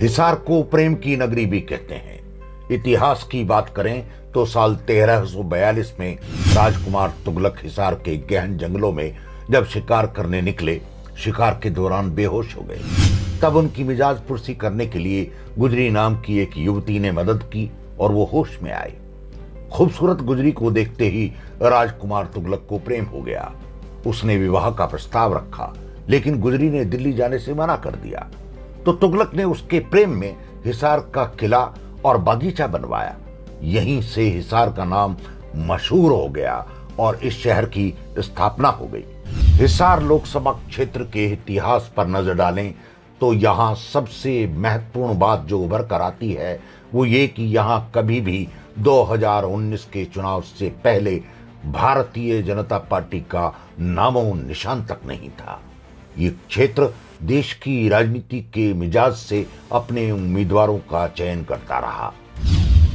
हिसार को प्रेम की नगरी भी कहते हैं। इतिहास की बात करें तो साल 1342 में राजकुमार तुगलक हिसार के गहन जंगलों में जब शिकार करने निकले, शिकार के दौरान बेहोश हो गए। तब उनकी मिजाज पुरसी करने के लिए गुजरी नाम की एक युवती ने मदद की और वो होश में आई। खूबसूरत गुजरी को देखते ही राजकुमार तुगलक को प्रेम हो गया। उसने विवाह का प्रस्ताव रखा, लेकिन गुजरी ने दिल्ली जाने से मना कर दिया। तो तुगलक ने उसके प्रेम में हिसार का किला और बागीचा बनवाया। यहीं से हिसार का नाम मशहूर हो गया और इस शहर की स्थापना हो गई। हिसार लोकसभा क्षेत्र के इतिहास पर नजर डालें तो यहाँ सबसे महत्वपूर्ण बात जो उभर कर आती है वो ये कि यहाँ कभी भी 2019 के चुनाव से पहले भारतीय जनता पार्टी का नामो निशान तक नहीं था। ये क्षेत्र देश की राजनीति के मिजाज से अपने उम्मीदवारों का चयन करता रहा।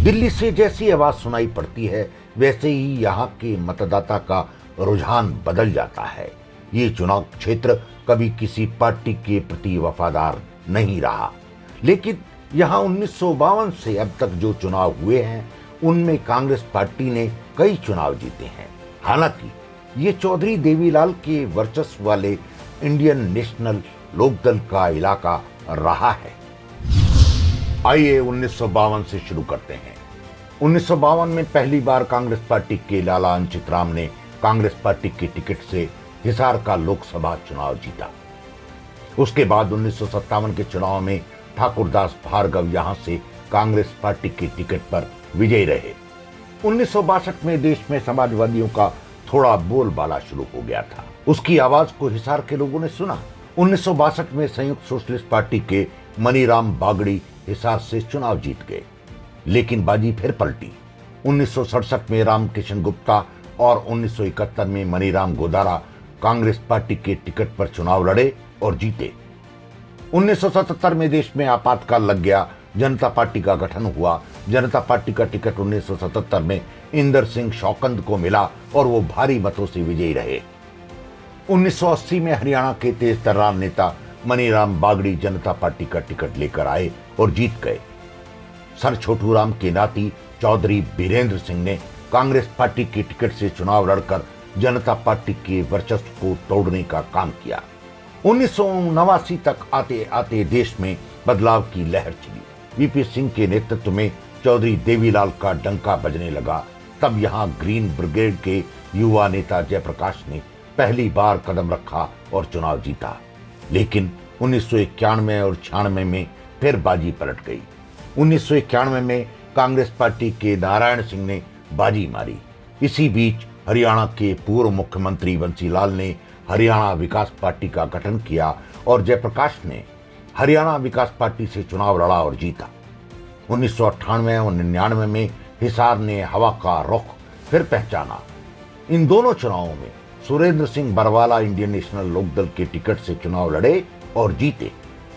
दिल्ली से जैसी आवाज सुनाई पड़ती है वैसे ही यहाँ के मतदाता का रुझान बदल जाता है। ये चुनाव क्षेत्र कभी किसी पार्टी के प्रति वफादार नहीं रहा, लेकिन यहाँ 1952 से अब तक जो चुनाव हुए हैं उनमें कांग्रेस पार्टी ने कई चुनाव जीते हैं। हालांकि ये चौधरी देवीलाल के वर्चस्व वाले इंडियन नेशनल लोकदल का इलाका रहा है। आइए 1952 से शुरू करते हैं। 1952 में पहली बार कांग्रेस पार्टी के लाला अंचित राम ने कांग्रेस पार्टी के टिकट से हिसार का लोकसभा चुनाव जीता। उसके बाद 1957 के चुनाव में ठाकुरदास भार्गव यहां से कांग्रेस पार्टी के टिकट पर विजयी रहे। 1962 में देश में समाजवादियों का थोड़ा बोलबाला शुरू हो गया था। उसकी आवाज को हिसार के लोगों ने सुना। 1962 में संयुक्त सोशलिस्ट पार्टी के मनीराम बागड़ी हिसार से चुनाव जीत गए, लेकिन बाजी फिर पलटी। 1967 में रामकिशन गुप्ता और 1971 में मनीराम गोदारा कांग्रेस पार्टी के टिकट पर चुनाव लड़े और जीते। 1977 में देश में आपातकाल लग गया, जनता पार्टी का गठन हुआ। जनता पार्टी का टिकट 1977 में इंदर सिंह शौकंद को मिला और वो भारी मतों से विजयी रहे। 1980 में हरियाणा के तेज तर्रार नेता मनीराम बागड़ी जनता पार्टी का टिकट लेकर आए और जीत गए। सर छोटूराम के नाती चौधरी बीरेंद्र सिंह ने कांग्रेस पार्टी के टिकट से चुनाव लड़कर जनता पार्टी के वर्चस्व को तोड़ने का काम किया। 1989 तक आते आते देश में बदलाव की लहर चली। वीपी सिंह के नेतृत्व में चौधरी देवीलाल का डंका बजने लगा। तब यहां ग्रीन ब्रिगेड के युवा नेता जयप्रकाश ने पहली बार कदम रखा और चुनाव जीता, लेकिन 1991 और 96 में फिर बाजी पलट गई। 1991 में कांग्रेस पार्टी के नारायण सिंह ने बाजी मारी। इसी बीच हरियाणा के पूर्व मुख्यमंत्री बंसीलाल ने हरियाणा विकास पार्टी का गठन किया और जयप्रकाश ने हरियाणा विकास पार्टी से चुनाव लड़ा और जीता। 1998 और 99 में हिसार ने हवा का रुख फिर पहचाना। इन दोनों चुनावों में सुरेंद्र सिंह बरवाला इंडियन नेशनल लोकदल के टिकट से चुनाव लड़े और जीते।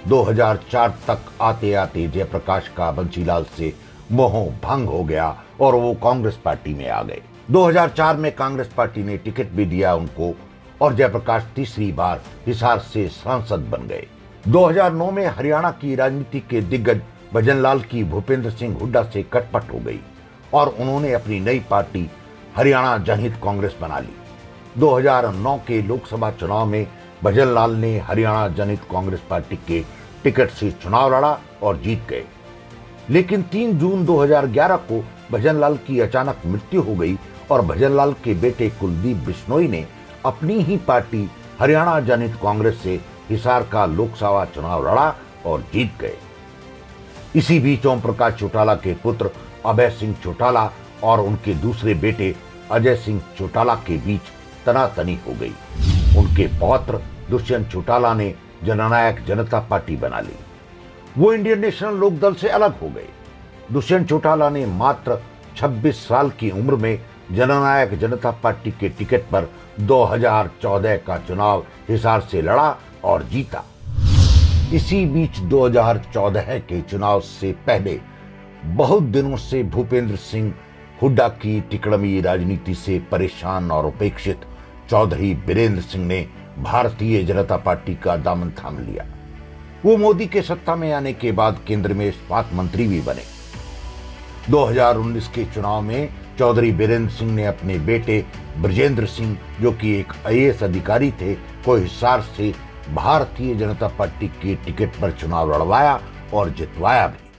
2004 तक आते आते जयप्रकाश का बंसीलाल से मोह भंग हो गया और वो कांग्रेस पार्टी में आ गए। 2004 में कांग्रेस पार्टी ने टिकट भी दिया उनको और जयप्रकाश तीसरी बार हिसार से सांसद बन गए। 2009 में हरियाणा की राजनीति के दिग्गज भजनलाल की भूपेंद्र सिंह हुड्डा से कटपट हो गई और उन्होंने अपनी नई पार्टी हरियाणा जनहित कांग्रेस बना ली। 2009 के लोकसभा चुनाव में भजनलाल ने हरियाणा जनहित कांग्रेस पार्टी के टिकट से चुनाव लड़ा और जीत गए, लेकिन 3 जून 2011 को भजनलाल की अचानक मृत्यु हो गई और भजनलाल के बेटे कुलदीप बिश्नोई ने अपनी ही पार्टी हरियाणा जनहित कांग्रेस से हिसार का लोकसभा चुनाव लड़ा और जीत गए। इसी बीच ओम प्रकाश चौटाला के पुत्र अभय सिंह चौटाला और उनके दूसरे बेटे अजय सिंह चौटाला के बीच तनातनी हो गई। उनके पौत्र दुष्यंत चौटाला ने जननायक जनता पार्टी बना ली। वो इंडियन नेशनल लोकदल से अलग हो गए। दुष्यंत चौटाला ने मात्र 26 साल की उम्र में जननायक जनता पार्टी के टिकट पर 2014 का चुनाव हिसार से लड़ा और जीता। इसी बीच 2014 के चुनाव से पहले बहुत दिनों से भूपेंद्र सिंह हुड्डा की तिकड़मी राजनीति से परेशान और उपेक्षित चौधरी बीरेंद्र सिंह ने भारतीय जनता पार्टी का दामन थाम लिया। वो मोदी के सत्ता में आने के बाद केंद्र में इस्पात मंत्री भी बने। 2019 के चुनाव में चौधरी बीरेंद्र सिंह ने अपने बेटे ब्रजेंद्र सिंह, जो कि एक आईएएस अधिकारी थे, को हिसार से भारतीय जनता पार्टी की टिकट पर चुनाव लड़वाया और जितवाया भी।